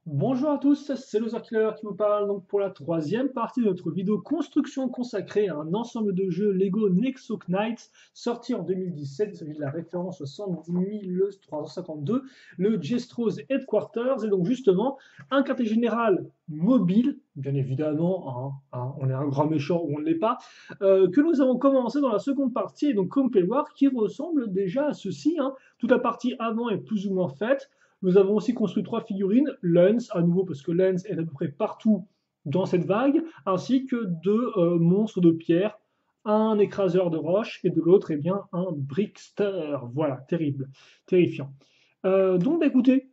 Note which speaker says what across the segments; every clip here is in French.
Speaker 1: Bonjour à tous, c'est Loser Killer qui vous parle donc pour la troisième partie de notre vidéo construction consacrée à un ensemble de jeux Lego Nexo Knights sorti en 2017. Il s'agit de la référence 70 352, le Jestro's Headquarters, et donc justement un quartier général mobile, bien évidemment, on est un grand méchant ou on ne l'est pas, que nous avons commencé dans la seconde partie, et donc comme vous pouvez le voir, qui ressemble déjà à ceci, hein. Toute la partie avant est plus ou moins faite. Nous avons aussi construit trois figurines, Lens, à nouveau parce que Lens est à peu près partout dans cette vague, ainsi que deux monstres de pierre, un écraseur de roche et de l'autre, eh bien, un brickster. Voilà, terrible, terrifiant. Donc, bah, écoutez,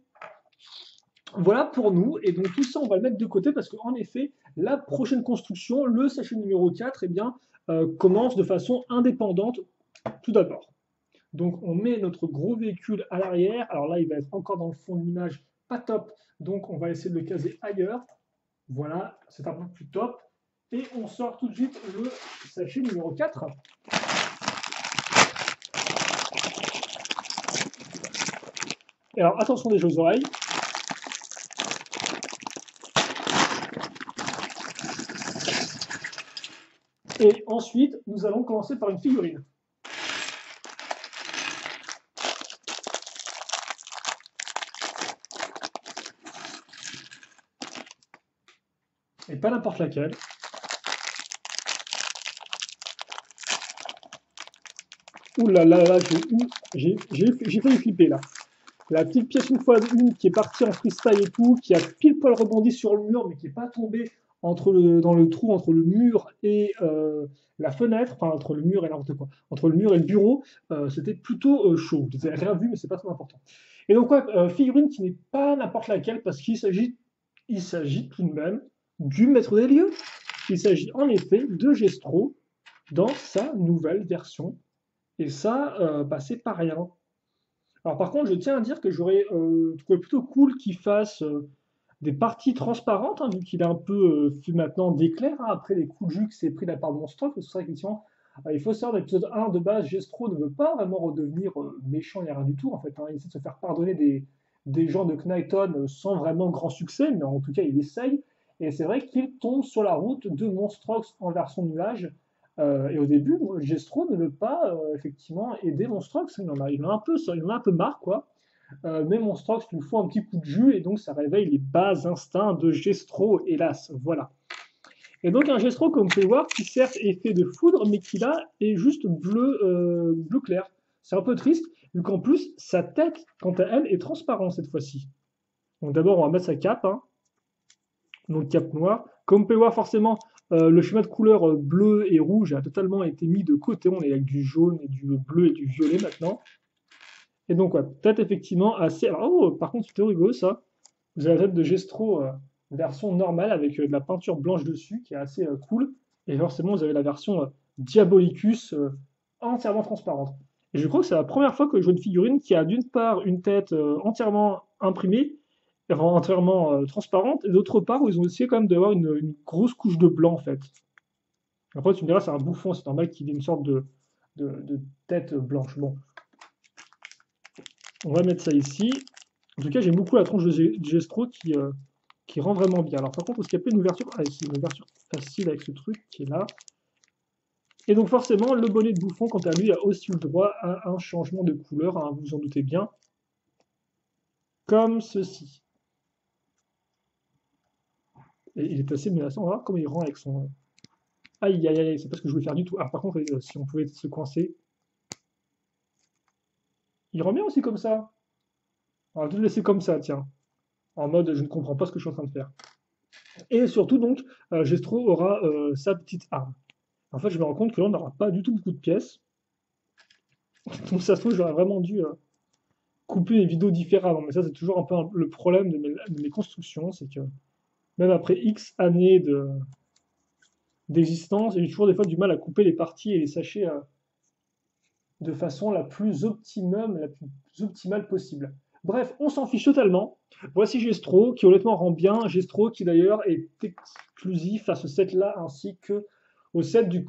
Speaker 1: voilà pour nous, et donc tout ça, on va le mettre de côté parce qu'en effet, la prochaine construction, le sachet numéro 4, eh bien, commence de façon indépendante tout d'abord. Donc on met notre gros véhicule à l'arrière. Alors là, il va être encore dans le fond de l'image, pas top. Donc on va essayer de le caser ailleurs. Voilà, c'est un peu plus top. Et on sort tout de suite le sachet numéro 4. Et alors attention des aux oreilles. Et ensuite, nous allons commencer par une figurine. Et pas n'importe laquelle. Ouh là là là, j'ai failli flipper là. La petite pièce une fois une qui est partie en freestyle et tout, qui a pile poil rebondi sur le mur, mais qui n'est pas tombé dans le trou entre le mur et la fenêtre, enfin entre le mur et n'importe quoi, entre le mur et le bureau, c'était plutôt chaud. Je n'avais rien vu, mais c'est pas très important. Et donc, ouais, figurine qui n'est pas n'importe laquelle, parce qu'il s'agit tout de même du maître des lieux. Il s'agit en effet de Gestro dans sa nouvelle version. Et ça, bah, c'est pas rien. Alors par contre, je tiens à dire que j'aurais trouvé plutôt cool qu'il fasse des parties transparentes, hein, vu qu'il a un peu fait maintenant d'éclair, hein, après les coups de jus que s'est pris de la part de Monster. C'est vrai qu'effectivement, il faut savoir, dans l'épisode 1 de base, Gestro ne veut pas vraiment redevenir méchant, il n'y a rien du tout. En fait, hein. Il essaie de se faire pardonner des gens de Knighton sans vraiment grand succès, mais en tout cas, il essaye. Et c'est vrai qu'il tombe sur la route de Monstrox en version nuage. Et au début, Gestro ne veut pas effectivement aider Monstrox. Il en a un peu marre, quoi. Mais Monstrox lui faut un petit coup de jus et donc ça réveille les bas instincts de Gestro, hélas. Voilà. Et donc un Gestro, comme vous pouvez voir, qui certes est fait de foudre, mais qui là est juste bleu clair. C'est un peu triste, vu qu'en plus, sa tête, quant à elle, est transparente cette fois-ci. Donc d'abord, on va mettre sa cape, hein, donc cape noire. Comme vous pouvez voir, forcément, le schéma de couleur bleu et rouge a totalement été mis de côté. On est avec du jaune et du bleu et du violet maintenant. Et donc, ouais, peut-être effectivement assez. Alors, oh, par contre, c'était rigolo ça. Vous avez la tête de Gestro version normale avec de la peinture blanche dessus qui est assez cool. Et forcément, vous avez la version Diabolicus entièrement transparente. Et je crois que c'est la première fois que je vois une figurine qui a d'une part une tête entièrement imprimée, enfin, entièrement transparente, et d'autre part où ils ont essayé quand même d'avoir une grosse couche de blanc en fait. Après, tu me diras, c'est un bouffon, c'est normal qu'il ait une sorte de tête blanche. Bon, on va mettre ça ici. En tout cas, j'aime beaucoup la tronche de Gestro qui rend vraiment bien. Alors par contre, est-ce qu'il y a pas une ouverture? Ah, ici, une ouverture facile avec ce truc qui est là. Et donc forcément, le bonnet de bouffon, quant à lui, a aussi eu le droit à un changement de couleur, hein, vous vous en doutez bien, comme ceci. Et il est assez menaçant, on va voir comment il rend avec son... Aïe, aïe, aïe, c'est pas ce que je voulais faire du tout. Ah, par contre, si on pouvait se coincer... Il rend bien aussi comme ça. On va tout le laisser comme ça, tiens. En mode, je ne comprends pas ce que je suis en train de faire. Et surtout, donc, Gestro aura sa petite arme. En fait, je me rends compte que là, on n'aura pas du tout beaucoup de pièces. Donc, ça se trouve, j'aurais vraiment dû couper les vidéos différemment. Mais ça, c'est toujours un peu le problème de mes constructions. C'est que même après X années d'existence, j'ai toujours des fois du mal à couper les parties et les sachets de façon la plus optimum, la plus optimale possible. Bref, on s'en fiche totalement. Voici Gestro, qui honnêtement rend bien. Gestro, qui d'ailleurs est exclusif à ce set-là, ainsi que au set du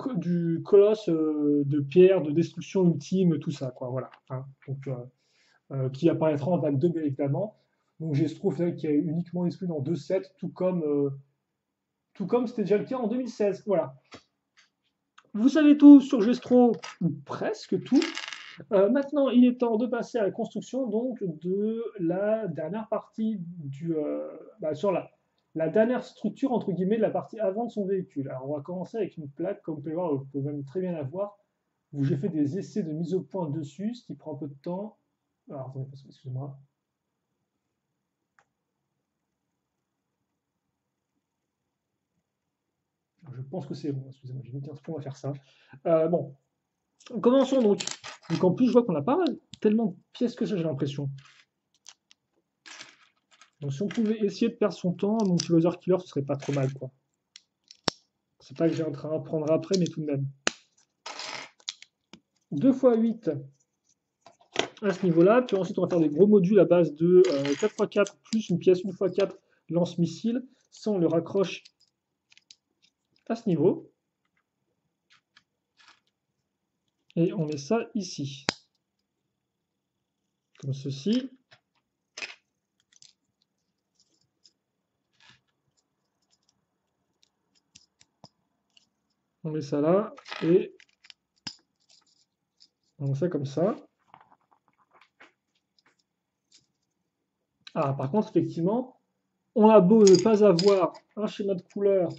Speaker 1: colosse de pierre, de destruction ultime, tout ça, quoi. Voilà. Hein. Donc, qui apparaîtra en vague 2, bien évidemment. Donc Gestro, au final, qui est uniquement disponible dans 2 sets, tout comme c'était déjà le cas en 2016. Voilà. Vous savez tout sur Gestro, ou presque tout. Maintenant, il est temps de passer à la construction donc de la dernière partie sur la dernière structure entre guillemets de la partie avant de son véhicule. Alors, on va commencer avec une plaque, comme vous pouvez voir, vous pouvez même très bien la voir, où j'ai fait des essais de mise au point dessus, ce qui prend un peu de temps. Alors, attendez, excusez-moi. Je pense que c'est bon, excusez-moi, j'ai mis 15 points à faire ça. Bon, commençons donc. Donc en plus, je vois qu'on n'a pas tellement de pièces que ça, j'ai l'impression. Donc si on pouvait essayer de perdre son temps, mon petit laser killer, ce serait pas trop mal, quoi. C'est pas que j'ai en train d'apprendre après, mais tout de même. 2 x 8 à ce niveau-là, puis ensuite on va faire des gros modules à base de 4 x 4 plus une pièce 1 x 4 lance-missile. Ça, on le raccroche à ce niveau. Et on met ça ici. Comme ceci. On met ça là et on met ça comme ça. Ah, par contre, effectivement, on a beau ne pas avoir un schéma de couleur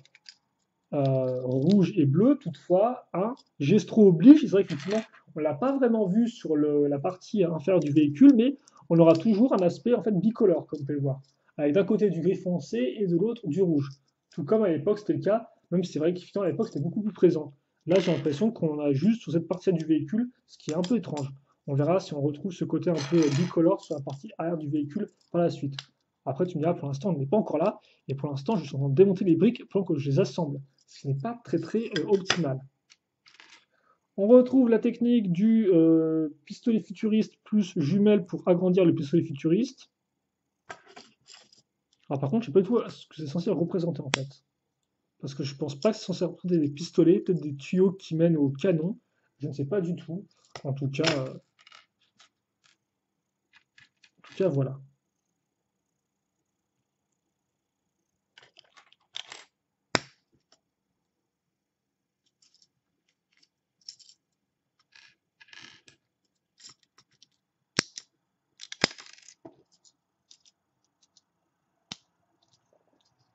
Speaker 1: rouge et bleu, toutefois, un gestro oblige. C'est vrai qu'effectivement, on ne l'a pas vraiment vu sur la partie inférieure du véhicule, mais on aura toujours un aspect en fait bicolore, comme vous pouvez le voir, avec d'un côté du gris foncé et de l'autre du rouge. Tout comme à l'époque c'était le cas, même si c'est vrai qu'effectivement à l'époque c'était beaucoup plus présent. Là, j'ai l'impression qu'on a juste sur cette partie du véhicule, ce qui est un peu étrange. On verra si on retrouve ce côté un peu bicolore sur la partie arrière du véhicule par la suite. Après, tu me diras, pour l'instant, on n'est pas encore là, et pour l'instant, je suis en train de démonter les briques pendant que je les assemble, ce qui n'est pas très très optimal. On retrouve la technique du pistolet futuriste plus jumelle pour agrandir le pistolet futuriste. Alors par contre, je ne sais pas du tout ce que c'est censé représenter en fait. Parce que je pense pas que c'est censé représenter des pistolets, peut-être des tuyaux qui mènent au canon. Je ne sais pas du tout. En tout cas voilà.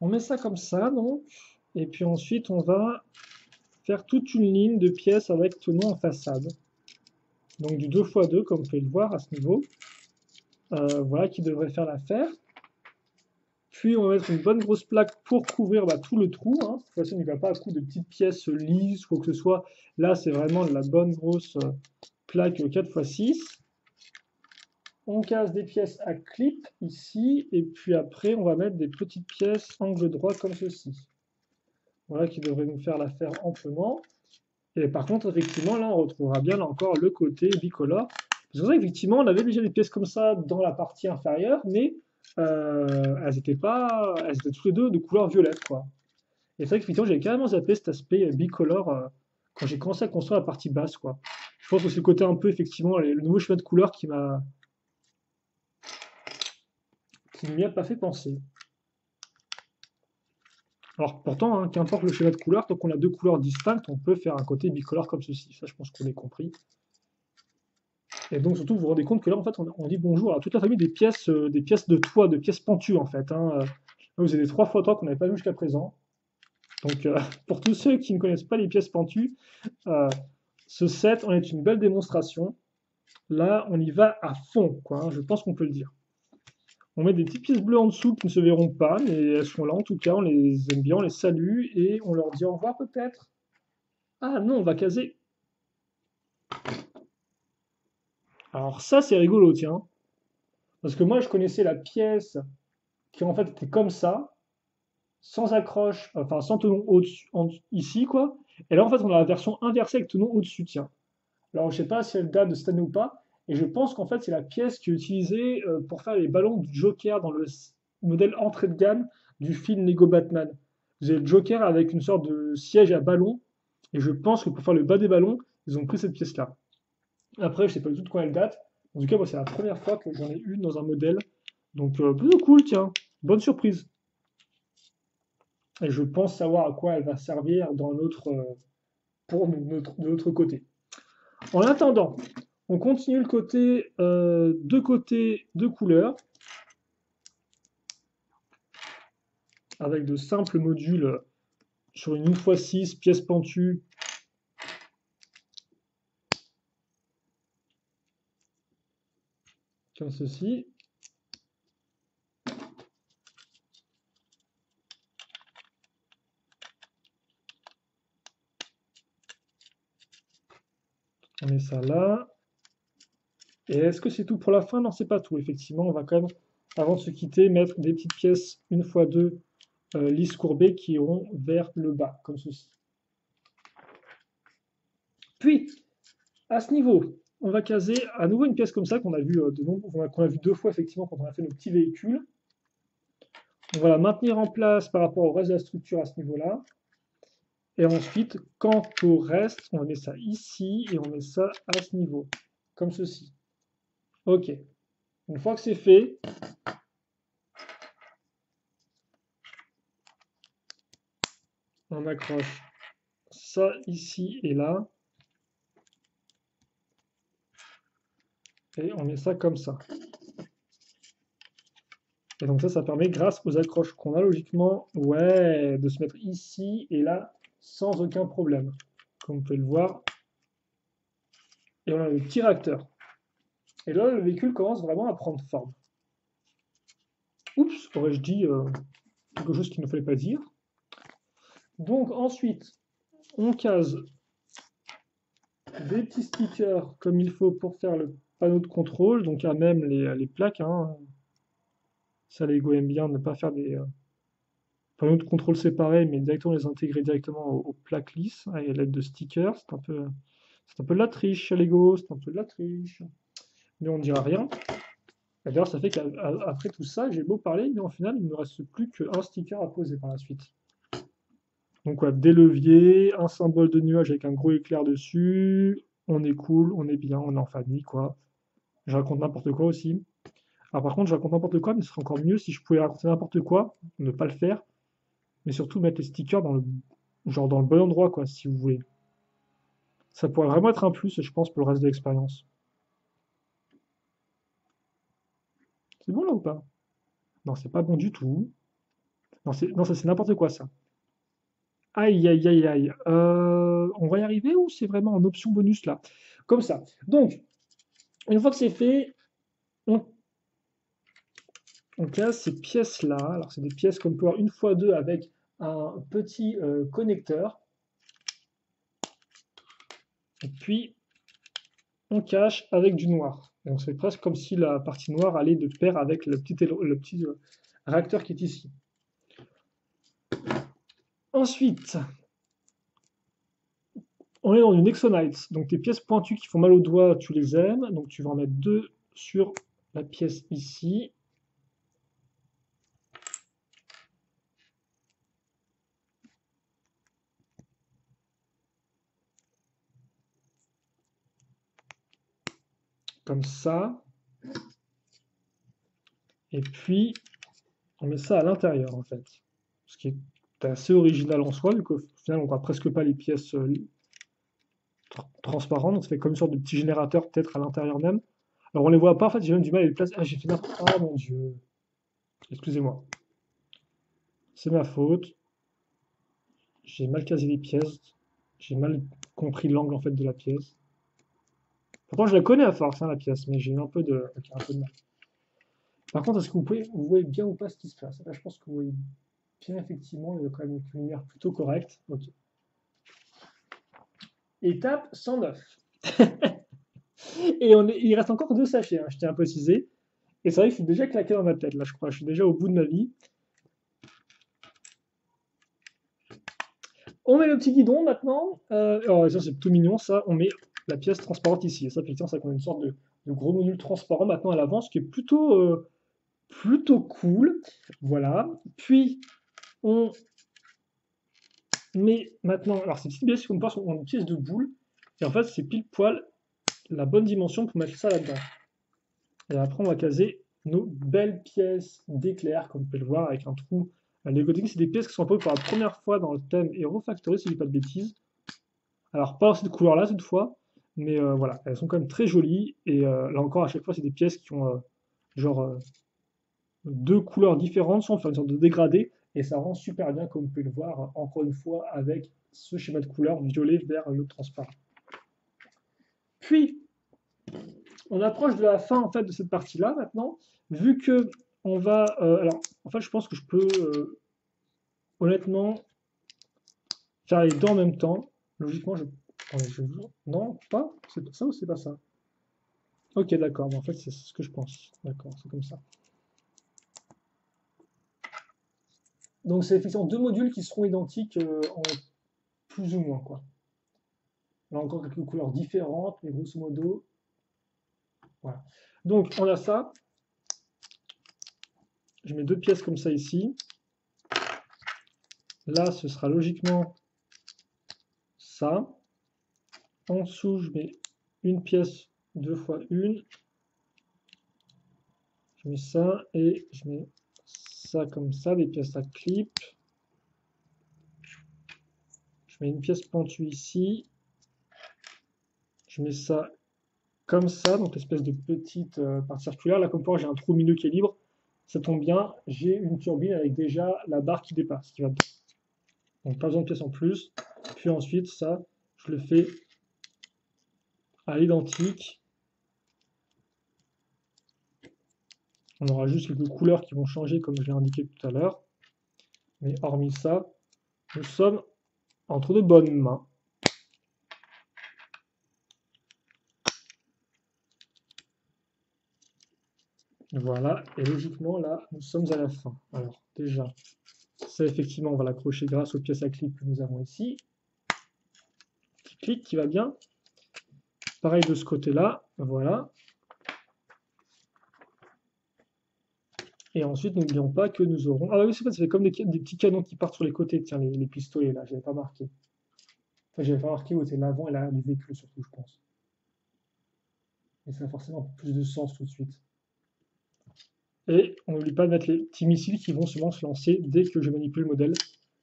Speaker 1: On met ça comme ça donc. Et puis ensuite, on va faire toute une ligne de pièces avec tenons en façade. Donc du 2x2, comme vous pouvez le voir à ce niveau. Voilà qui devrait faire l'affaire. Puis on va mettre une bonne grosse plaque pour couvrir tout le trou. Hein. Cette fois-ci, on n'y va pas à coup de petites pièces lises, quoi que ce soit. Là, c'est vraiment de la bonne grosse plaque 4x6. On casse des pièces à clip ici. Et puis après, on va mettre des petites pièces angle droit comme ceci. Voilà qui devrait nous faire l'affaire amplement. Et par contre, effectivement, là, on retrouvera bien là encore le côté bicolore. C'est pour ça qu'effectivement, on avait déjà des pièces comme ça dans la partie inférieure, mais elles étaient toutes les deux de couleur violette, quoi. Et c'est vrai qu'effectivement, j'avais carrément zappé cet aspect bicolore quand j'ai commencé à construire la partie basse, quoi. Je pense que c'est le côté un peu, effectivement, le nouveau schéma de couleur qui ne m'y a pas fait penser. Alors pourtant, hein, qu'importe le schéma de couleur, tant qu'on a deux couleurs distinctes, on peut faire un côté bicolore comme ceci. Ça, je pense qu'on l'a compris. Et donc surtout, vous vous rendez compte que là, en fait, on dit bonjour à toute la famille des pièces de toit, de pièces pentues, en fait. Hein. Là, vous avez des 3x3 qu'on n'avait pas vu jusqu'à présent. Donc, pour tous ceux qui ne connaissent pas les pièces pentues, ce set en est une belle démonstration. Là, on y va à fond, quoi, hein, je pense qu'on peut le dire. On met des petites pièces bleues en dessous qui ne se verront pas, mais elles sont là en tout cas, on les aime bien, on les salue et on leur dit au revoir peut-être. Ah non, on va caser. Alors ça, c'est rigolo, tiens. Parce que moi, je connaissais la pièce qui en fait était comme ça, sans accroche, enfin sans tenon ici, quoi. Et là, en fait, on a la version inversée avec tenon au-dessus, tiens. Alors, je sais pas si elle date de cette année ou pas, et je pense qu'en fait, c'est la pièce qui est utilisée pour faire les ballons du Joker dans le modèle entrée de gamme du film Lego Batman. Vous avez le Joker avec une sorte de siège à ballon, et je pense que pour faire le bas des ballons, ils ont pris cette pièce-là. Après, je sais pas du tout de quand elle date. En tout cas, moi, c'est la première fois que j'en ai une dans un modèle. Donc plutôt cool, tiens, bonne surprise. Et je pense savoir à quoi elle va servir dans de notre côté. En attendant, on continue le côté deux côtés de couleurs avec de simples modules sur une 1x6 pièce pentue. Comme ceci. On met ça là. Et est-ce que c'est tout pour la fin? Non, c'est pas tout. Effectivement, on va quand même, avant de se quitter, mettre des petites pièces 1x2 lisses courbées qui iront vers le bas, comme ceci. Puis, à ce niveau, on va caser à nouveau une pièce comme ça qu'on a vu qu'on a vu deux fois effectivement quand on a fait nos petits véhicules. On va la maintenir en place par rapport au reste de la structure à ce niveau-là. Et ensuite, quant au reste, on met ça ici et on met ça à ce niveau, comme ceci. Ok. Une fois que c'est fait, on accroche ça ici et là. Et on met ça comme ça. Et donc ça permet, grâce aux accroches qu'on a logiquement, ouais, de se mettre ici et là sans aucun problème. Comme vous pouvez le voir. Et on a le petit réacteur. Et là, le véhicule commence vraiment à prendre forme. Oups, aurais-je dit quelque chose qu'il ne fallait pas dire. Donc ensuite, on case des petits stickers comme il faut pour faire le panneau de contrôle, donc à même les plaques. Hein. Ça, Lego aime bien ne pas faire des panneaux de contrôle séparés, mais directement les intégrer directement aux plaques lisses, à l'aide de stickers. C'est un peu de la triche, Lego, c'est un peu de la triche. Mais on ne dira rien. D'ailleurs, ça fait qu'après tout ça, j'ai beau parler, mais au final, il ne me reste plus qu'un sticker à poser par la suite. Donc, ouais, des leviers, un symbole de nuage avec un gros éclair dessus. On est cool, on est bien, on est en famille, quoi. Je raconte n'importe quoi aussi. Alors, par contre, je raconte n'importe quoi, mais ce serait encore mieux si je pouvais raconter n'importe quoi, ne pas le faire, mais surtout mettre les stickers dans le bon endroit, quoi, si vous voulez. Ça pourrait vraiment être un plus, je pense, pour le reste de l'expérience. C'est bon là ou pas? Non, c'est pas bon du tout. Non, ça c'est n'importe quoi ça. Aïe, aïe, aïe, aïe. On va y arriver ou c'est vraiment en option bonus là? Comme ça. Donc, une fois que c'est fait, on, on casse ces pièces-là. Alors, c'est des pièces qu'on peut avoir 1x2 avec un petit connecteur. Et puis, on cache avec du noir. Et on se fait presque comme si la partie noire allait de pair avec le petit réacteur qui est ici. Ensuite, on est dans une Exonite. Donc tes pièces pointues qui font mal aux doigts, tu les aimes. Donc tu vas en mettre deux sur la pièce ici. Comme ça. Et puis, on met ça à l'intérieur en fait. Ce qui est assez original en soi, vu qu'au final, on ne voit presque pas les pièces transparentes. Donc ça fait comme une sorte de petit générateur peut-être à l'intérieur même. Alors on les voit pas, en fait, j'ai même du mal à les placer. Ah, j'ai fait n'importe quoi. Ah mon Dieu. Excusez-moi. C'est ma faute. J'ai mal casé les pièces. J'ai mal compris l'angle en fait de la pièce. Pourtant, je la connais à force, hein, la pièce, mais j'ai eu un peu de mal. Par contre, est-ce que vous voyez bien ou pas ce qui se passe? Là, je pense que vous voyez bien, effectivement, il y a quand même une lumière plutôt correcte. Ok. Étape 109. Et il reste encore deux sachets, hein, je tiens à préciser. Et c'est vrai que je suis déjà claqué dans ma tête, là, je crois. Je suis déjà au bout de ma vie. On met le petit guidon maintenant. Alors, ça, c'est plutôt mignon, ça. On met la pièce transparente ici. Et ça, effectivement, ça a une sorte de gros module transparent maintenant à l'avant, ce qui est plutôt cool. Voilà. Puis, on met maintenant. Alors, ces petites pièces qu'on passe en une pièce de boule. Et en fait, c'est pile poil la bonne dimension pour mettre ça là-dedans. Et après, on va caser nos belles pièces d'éclair, comme vous pouvez le voir, avec un trou. Les Godwin, c'est des pièces qui sont apparues pour la première fois dans le thème Hero Factory, si je dis pas de bêtises. Alors, pas dans cette couleur-là, cette fois, mais voilà, elles sont quand même très jolies. Et là encore, à chaque fois, c'est des pièces qui ont genre deux couleurs différentes, sans faire une sorte de dégradé, et ça rend super bien, comme vous pouvez le voir, encore une fois, avec ce schéma de couleur violet vers le transparent. Puis, on approche de la fin en fait de cette partie-là maintenant, vu que on va, alors en fait, je pense que je peux honnêtement faire les deux en même temps. Logiquement, attendez, non, pas, c'est ça ou c'est pas ça? Ok, d'accord. En fait, c'est ce que je pense. D'accord, c'est comme ça. Donc, c'est effectivement deux modules qui seront identiques en plus ou moins, quoi. Là encore quelques couleurs différentes, mais grosso modo, voilà. Donc, on a ça. Je mets deux pièces comme ça ici. Là, ce sera logiquement ça. En dessous, je mets une pièce, deux fois une. Je mets ça et je mets ça comme ça, des pièces à clip. Je mets une pièce pentue ici. Je mets ça comme ça, donc l'espèce de petite part circulaire. Là, comme pour j'ai un trou au milieu qui est libre. Ça tombe bien, j'ai une turbine avec déjà la barre qui dépasse, qui va bien. Donc pas besoin de pièces en plus. Puis ensuite, ça, je le fais à l'identique. On aura juste quelques couleurs qui vont changer comme je l'ai indiqué tout à l'heure. Mais hormis ça, nous sommes entre de bonnes mains. Voilà, et logiquement là, nous sommes à la fin. Alors déjà, ça effectivement, on va l'accrocher grâce aux pièces à clip que nous avons ici. Petit clic qui va bien. Pareil de ce côté-là, voilà. Et ensuite, n'oublions pas que nous aurons... Ah oui, c'est pas, ça fait comme des petits canons qui partent sur les côtés, tiens, les pistolets là, j'avais pas marqué. Enfin, j'avais pas marqué où était l'avant et l'arrière du véhicule surtout, je pense. Et ça a forcément un peu plus de sens tout de suite. Et on n'oublie pas de mettre les petits missiles qui vont souvent se lancer dès que je manipule le modèle,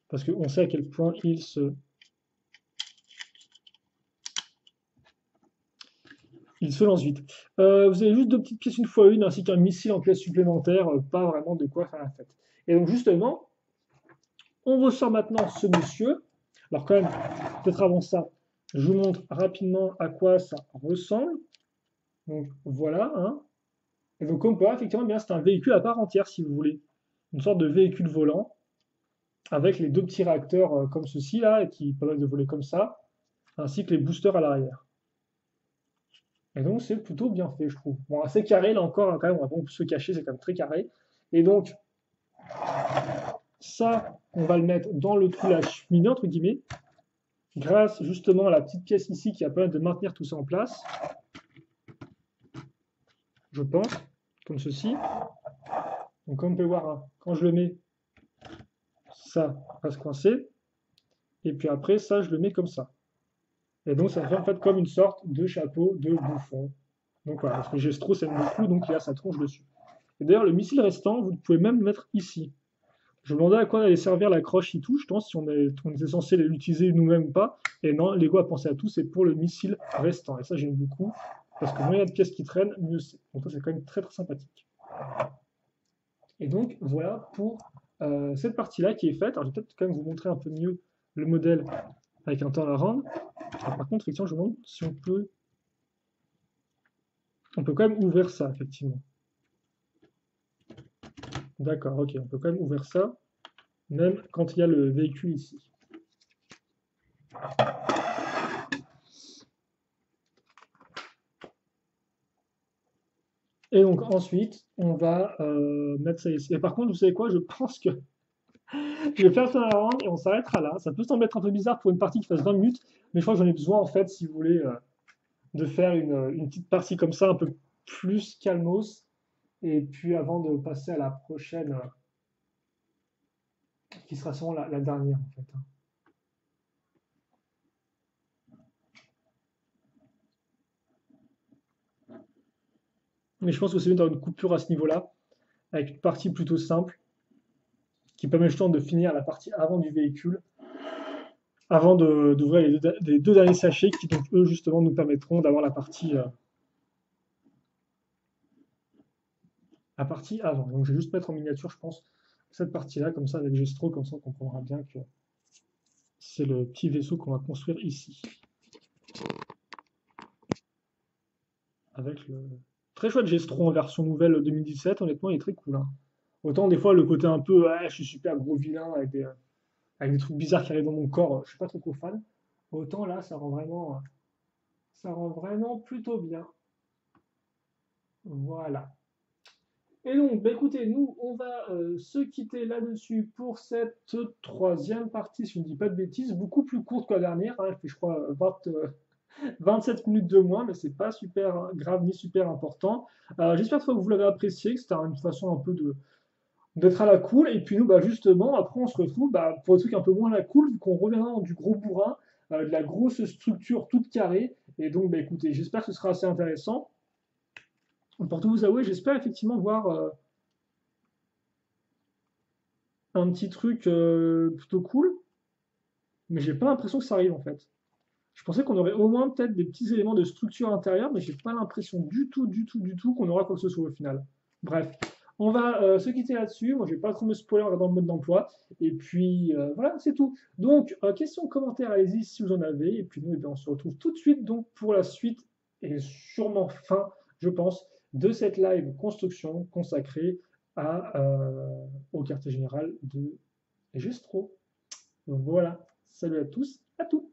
Speaker 1: parce qu'on sait à quel point il se lance vite. Vous avez juste deux petites pièces une fois une, ainsi qu'un missile en pièces supplémentaires, pas vraiment de quoi faire la fête. Et donc justement, on ressort maintenant ce monsieur. Alors quand même, peut-être avant ça, je vous montre rapidement à quoi ça ressemble. Donc voilà, hein. Et donc comme on peut voir, effectivement, bien c'est un véhicule à part entière, si vous voulez. Une sorte de véhicule volant, avec les deux petits réacteurs comme ceci là, et qui permettent de voler comme ça, ainsi que les boosters à l'arrière. Et donc c'est plutôt bien fait, je trouve. Bon, assez carré, là encore, hein, quand même, on va pas se cacher, c'est quand même très carré. Et donc, ça, on va le mettre dans le trou la cheminée, entre guillemets, grâce justement à la petite pièce ici qui va permettre de maintenir tout ça en place. Je pense, comme ceci. Donc comme on peut voir, hein, quand je le mets, ça va se coincer. Et puis après, ça, je le mets comme ça. Et donc ça fait en fait comme une sorte de chapeau de bouffon. Donc voilà, parce que Gestro aime beaucoup, donc il a sa tronche dessus. Et d'ailleurs, le missile restant, vous pouvez même le mettre ici. Je me demandais à quoi allait servir la croche qui touche, si on était censé l'utiliser nous-mêmes ou pas. Et non, Lego a pensé à tout, c'est pour le missile restant. Et ça, j'aime beaucoup, parce que moins il y a de pièces qui traînent, mieux c'est. Donc ça, c'est quand même très très sympathique. Et donc, voilà pour cette partie-là qui est faite. Alors, je vais peut-être quand même vous montrer un peu mieux le modèle avec un temps à rendre. Alors, par contre, effectivement, je me demande si on peut... On peut quand même ouvrir ça, effectivement. D'accord, ok, on peut quand même ouvrir ça, même quand il y a le véhicule ici. Et donc ensuite, on va mettre ça ici. Et par contre, vous savez quoi? Je pense que je vais faire ça avant et on s'arrêtera là. Ça peut sembler être un peu bizarre pour une partie qui fasse 20 minutes, mais je crois que j'en ai besoin en fait, si vous voulez, de faire une petite partie comme ça, un peu plus calmos. Et puis avant de passer à la prochaine, qui sera sûrement la dernière en fait, hein. Mais je pense que c'est mieux d'avoir une coupure à ce niveau-là. avec une partie plutôt simple, qui permet justement de finir la partie avant du véhicule, avant d'ouvrir les deux derniers sachets qui, donc, eux, justement, nous permettront d'avoir la partie avant. Donc, je vais juste mettre en miniature, je pense, cette partie-là, comme ça, avec Gestro, comme ça, on comprendra bien que c'est le petit vaisseau qu'on va construire ici. Avec le très chouette Gestro en version nouvelle 2017, honnêtement, il est très cool, hein. Autant des fois, le côté un peu, ouais, je suis super gros vilain avec des trucs bizarres qui arrivent dans mon corps, je suis pas trop fan. Autant là, ça rend vraiment plutôt bien. Voilà. Et donc, bah, écoutez, nous, on va se quitter là-dessus pour cette troisième partie, si je ne dis pas de bêtises, beaucoup plus courte que la dernière, hein, elle fait, je crois, 27 minutes de moins, mais c'est pas super grave ni super important. J'espère que vous l'avez apprécié, que c'était une façon un peu d'être à la cool. Et puis nous, bah, justement, après, on se retrouve bah, pour des trucs un peu moins à la cool, vu qu'on reviendra dans du gros bourrin, de la grosse structure toute carrée. Et donc, bah, écoutez, j'espère que ce sera assez intéressant. Pour tout vous avouer, j'espère effectivement voir un petit truc plutôt cool, mais j'ai pas l'impression que ça arrive en fait. Je pensais qu'on aurait au moins peut-être des petits éléments de structure intérieure, mais j'ai pas l'impression du tout qu'on aura quoi que ce soit au final. Bref, on va se quitter là-dessus. Moi, je vais pas trop me spoiler en regardant le mode d'emploi. Et puis voilà, c'est tout. Donc, questions, commentaires, allez-y si vous en avez. Et puis nous, eh bien, on se retrouve tout de suite donc pour la suite et sûrement fin, je pense, de cette live construction consacrée au quartier général de Gestro. Donc voilà, salut à tous, à tout.